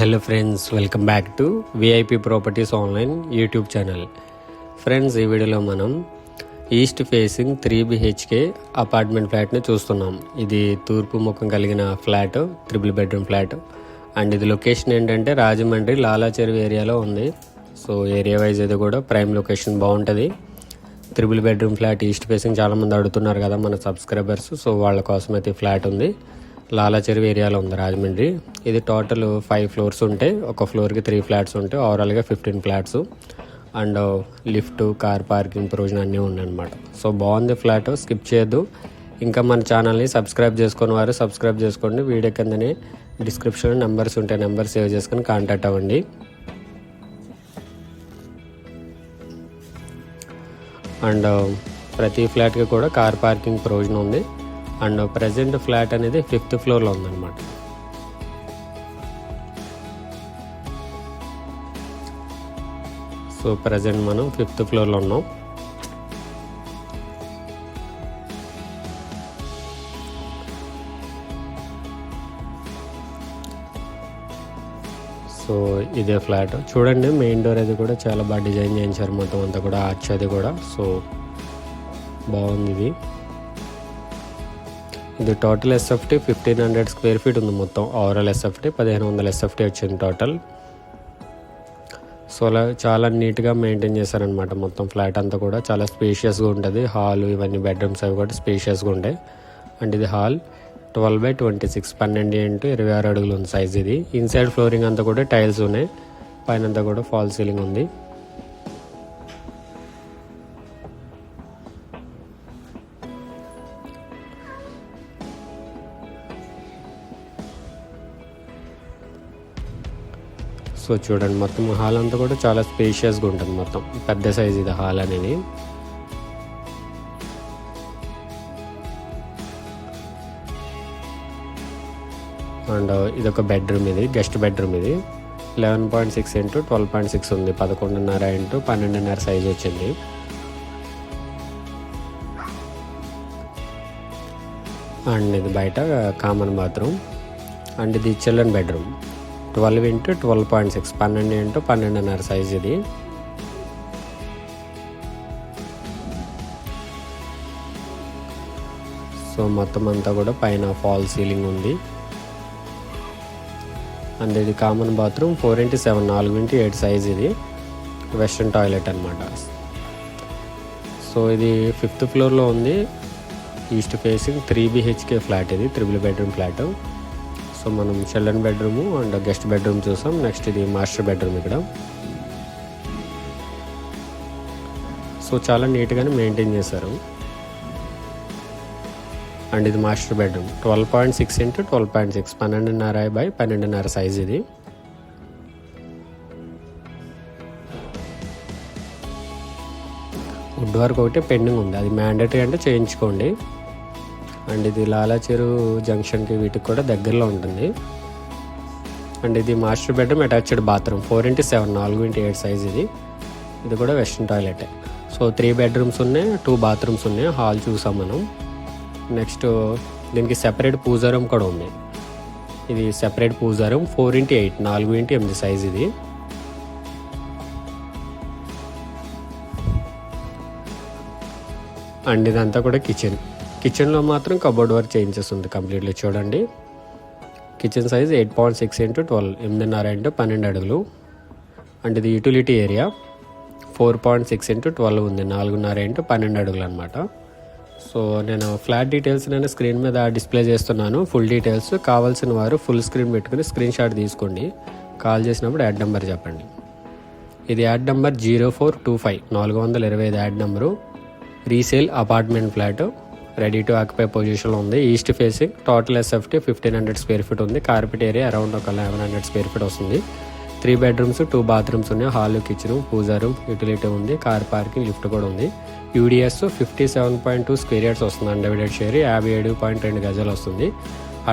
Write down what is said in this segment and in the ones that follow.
Hello friends, welcome back to VIP properties online YouTube channel. Friends, ఈ వీడియోలో మనం east facing 3 BHK apartment ఫ్లాట్ని చూస్తున్నాం. ఇది తూర్పు ముఖం కలిగిన ఫ్లాట్, 3 బెడ్రూమ్ ఫ్లాట్. అండ్ ఇది లొకేషన్ ఏంటంటే రాజమండ్రి లాలా చెరువు ఏరియాలో ఉంది. సో ఏరియా వైజ్ ఇది కూడా ప్రైమ్ లొకేషన్ బాగుంటుంది. 3 బెడ్రూమ్ ఫ్లాట్ ఈస్ట్ ఫేసింగ్ చాలామంది అడుగుతున్నారు కదా మన సబ్స్క్రైబర్స్. సో వాళ్ళ కోసం అయితే ఫ్లాట్ ఉంది. లాలా చెరువు ఏరియాలో ఉంది రాజమండ్రి. ఇది టోటల్ 5 ఫ్లోర్స్ ఉంటాయి. ఒక ఫ్లోర్కి 3 ఫ్లాట్స్ ఉంటాయి. ఓవరాల్గా 15 flats. And lift, car parking provision అన్నీ ఉన్నాయన్నమాట. సో బాగుంది ఫ్లాట్, స్కిప్ చేయొద్దు. ఇంకా మన ఛానల్ని సబ్స్క్రైబ్ చేసుకుని వారు సబ్స్క్రైబ్ చేసుకోండి. వీడియో కిందనే డిస్క్రిప్షన్ నెంబర్స్ ఉంటాయి, నెంబర్ సేవ్ చేసుకొని కాంటాక్ట్ అవ్వండి. అండ్ ప్రతి ఫ్లాట్కి కూడా కార్ పార్కింగ్ ప్రొవిజన్ ఉంది. అండ్ ప్రజెంట్ ఫ్లాట్ అనేది 5th ఫ్లోర్లో ఉందన్నమాట. సో ప్రజెంట్ మనం 5th ఫ్లోర్లో ఉన్నాం. సో ఇదే ఫ్లాట్ చూడండి. మెయిన్ డోర్ అది కూడా చాలా బాగా డిజైన్ చేయించారు. మొత్తం అంతా కూడా ఆర్చ్ అది కూడా. సో బాగుంది. ఇది టోటల్ ఎస్ఎఫ్టీ 1500 స్క్వేర్ ఫీట్ ఉంది. మొత్తం ఓవరాల్ ఎస్ఎఫ్టీ 1500 ఎస్ఎఫ్టీ వచ్చింది టోటల్. సో అలా చాలా నీట్గా మెయింటైన్ చేశారనమాట. మొత్తం ఫ్లాట్ అంతా కూడా చాలా స్పేషియస్గా ఉంటుంది. హాల్ ఇవన్నీ బెడ్రూమ్స్ అవి కూడా స్పేషియస్గా ఉంటాయి. అండ్ ఇది హాల్ 12x26 12x26 అడుగులు ఉంది సైజ్. ఇది ఇన్సైడ్ ఫ్లోరింగ్ అంతా కూడా టైల్స్ ఉన్నాయి. పైన అంతా కూడా ఫాల్ సీలింగ్ ఉంది. సో చూడండి, మొత్తం హాల్ అంతా కూడా చాలా స్పేషియస్గా ఉంటుంది. మొత్తం పెద్ద సైజ్ ఇది హాల్ అనేది. అండ్ ఇదొక బెడ్రూమ్, ఇది గెస్ట్ బెడ్రూమ్. ఇది 11.6 x 12.6 ఉంది. 11.5 x 12.5 సైజ్ వచ్చింది. అండ్ ఇది బయట కామన్ బాత్రూమ్. అండ్ ఇది children bedroom 12 x 12.6 12 x 12.5 size ఇది. సో మొత్తం అంతా కూడా పైన ఫాల్ సీలింగ్ ఉంది. అండ్ ఇది common bathroom 4x7 4x8 size. ఇది వెస్ట్రన్ టాయిలెట్ అనమాట. సో ఇది 5th ఫ్లోర్లో ఉంది. East facing 3 BHK flat. ఇది 3 బెడ్రూమ్ ఫ్లాట్. సో మనం children bedroom and guest bedroom చూసాం. నెక్స్ట్ ఇది మాస్టర్ బెడ్రూమ్ ఇక్కడ. సో చాలా నీట్గానే మెయింటైన్ చేశారు. అండ్ ఇది master bedroom 12.6 x 12.6 12.5 x 12.5 size. ఇది వుడ్ వర్క్ ఒకటి పెండింగ్ ఉంది, అది మ్యాండేటరీ అంటే చేయించుకోండి. అండ్ ఇది లాలా చెరువు జంక్షన్కి వీటికి కూడా దగ్గరలో ఉంటుంది. అండ్ ఇది master bedroom attached bathroom 4x7 4x8 size. ఇది కూడా వెస్ట్రన్ టాయిలెట్. సో 3 బెడ్రూమ్స్ ఉన్నాయి, 2 బాత్రూమ్స్ ఉన్నాయి. హాల్ చూసాం మనం. నెక్స్ట్ దీనికి సెపరేట్ పూజా రూమ్ కూడా ఉంది. ఇది సెపరేట్ పూజా రూమ్ 4x8 4x8 సైజ్. ఇది అండ్ ఇదంతా కూడా కిచెన్లో మాత్రం కబోర్డ్ వర్క్ చేయించేస్తుంది కంప్లీట్లీ. చూడండి, కిచెన్ సైజ్ 8.6 x 12 8.5 x 12 అడుగులు. అండ్ ఇది యూటిలిటీ ఏరియా 4.6 x 12 ఉంది, 4.5 x 12 అడుగులు అనమాట. సో నేను ఫ్లాట్ డీటెయిల్స్ నేను స్క్రీన్ మీద డిస్ప్లే చేస్తున్నాను. ఫుల్ డీటెయిల్స్ కావాల్సిన వారు ఫుల్ స్క్రీన్ పెట్టుకుని స్క్రీన్ షాట్ తీసుకోండి. కాల్ చేసినప్పుడు యాడ్ నెంబర్ చెప్పండి. ఇది add number 0425 425 add number. Resale apartment flat ready to occupy పొజిషన్లో ఉంది. East facing total SFT 1500 square feet ఉంది. కార్పెట్ ఏరియా అరౌండ్ ఒక 1100 స్క్వేర్ ఫీట్ వస్తుంది. 3 బెడ్రూమ్స్ 2 బాత్రూమ్స్ ఉన్నాయి. హాల్, కిచెన్, పూజా రూమ్, యూటిలిటీ ఉంది. కార్ పార్కింగ్, లిఫ్ట్ కూడా ఉంది. యూడిఎస్ 57.2 స్క్వేర్ యార్డ్స్ వస్తుంది. అన్డివైడెడ్ షేర్ 57.2 గజాలు వస్తుంది.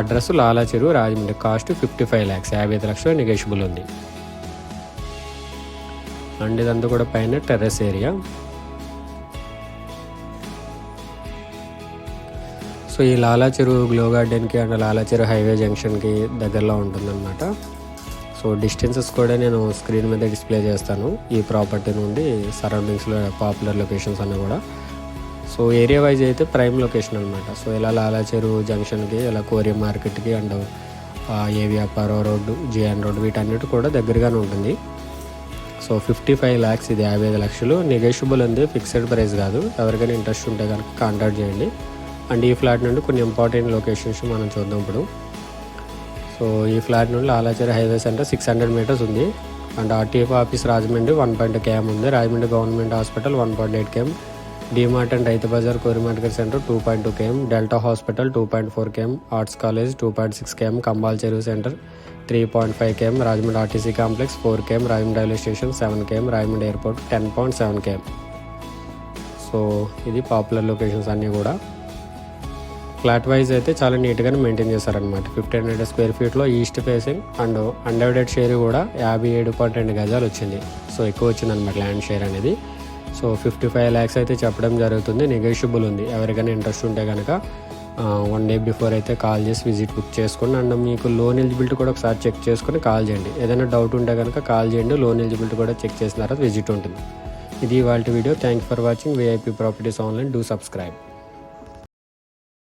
అడ్రస్ లాలా చెరువు రాజమండ్రి. కాస్ట్ 55 lakhs 55 లక్షలు నెగోషియబుల్ ఉంది. అండ్ ఇదంతా కూడా పైన టెర్రస్ ఏరియా. సో ఈ లాలా చెరువు గ్లో గార్డెన్కి అండ్ లాలా చెరువు హైవే జంక్షన్కి దగ్గరలో ఉంటుందన్నమాట. సో సో డిస్టెన్సెస్ కూడా నేను స్క్రీన్ మీద డిస్ప్లే చేస్తాను ఈ ప్రాపర్టీ నుండి సరౌండింగ్స్లో పాపులర్ లొకేషన్స్ అన్నీ కూడా. సో ఏరియా వైజ్ అయితే ప్రైమ్ లొకేషన్ అనమాట. సో ఇలా లాలాచెరు జంక్షన్కి, ఇలా కోరియా మార్కెట్కి అండ్ ఏవి అప్పారో రోడ్డు, జిఎన్ రోడ్డు వీటన్నిటి కూడా దగ్గరగానే ఉంటుంది. సో 55 lakhs, ఇది 55 లక్షలు. నెగోషియబుల్ ఉంది, ఫిక్స్డ్ ప్రైస్ కాదు. ఎవరికైనా ఇంట్రెస్ట్ ఉంటే కనుక కాంటాక్ట్ చేయండి. అండ్ ఈ ఫ్లాట్ నుండి కొన్ని ఇంపార్టెంట్ లొకేషన్స్ మనం చూద్దాం ఇప్పుడు. సో ఈ ఫ్లాట్ నుండి లాలాచెరు హైవే సెంటర్ 600 meters ఉంది. And RTF office Rajahmundry 1.2 km ఉంది. Rajahmundry government hospital 1.8 km. DMart and Rythu Bazar Kori market centre 2.2 km. Delta hospital 2.4 km. Arts college 2.6 km. Kambal Cheruvu centre 3.5 km. Rajahmundry RTC complex 4 km. Rajahmundry railway station 7 km. Rajahmundry airport 10.7 km. So ఇది popular locations అన్నీ కూడా. Flat wise అయితే చాలా నీట్గానే maintain చేశారనమాట. 1500 square feetలో east facing and undivided share కూడా 57.2 గజాలు వచ్చింది. సో ఎక్కువ వచ్చిందనమాట ల్యాండ్ షేర్ అనేది. సో 55 lakhs అయితే చెప్పడం జరుగుతుంది. నెగోషియబుల్ ఉంది. ఎవరికైనా ఇంట్రెస్ట్ ఉంటే కనుక 1 day బిఫోర్ అయితే కాల్ చేసి విజిట్ బుక్ చేసుకోండి. అండ్ మీకు లోన్ ఎలిజిబిలిటీ కూడా ఒకసారి చెక్ చేసుకొని కాల్ చేయండి. ఏదైనా డౌట్ ఉంటే కనుక కాల్ చేయండి. లోన్ ఎలిజిబిలిటీ కూడా చెక్ చేసిన తర్వాత విజిట్ ఉంటుంది. ఇది ఇవాళ video. Thank you for watching. VIP properties online. Do subscribe.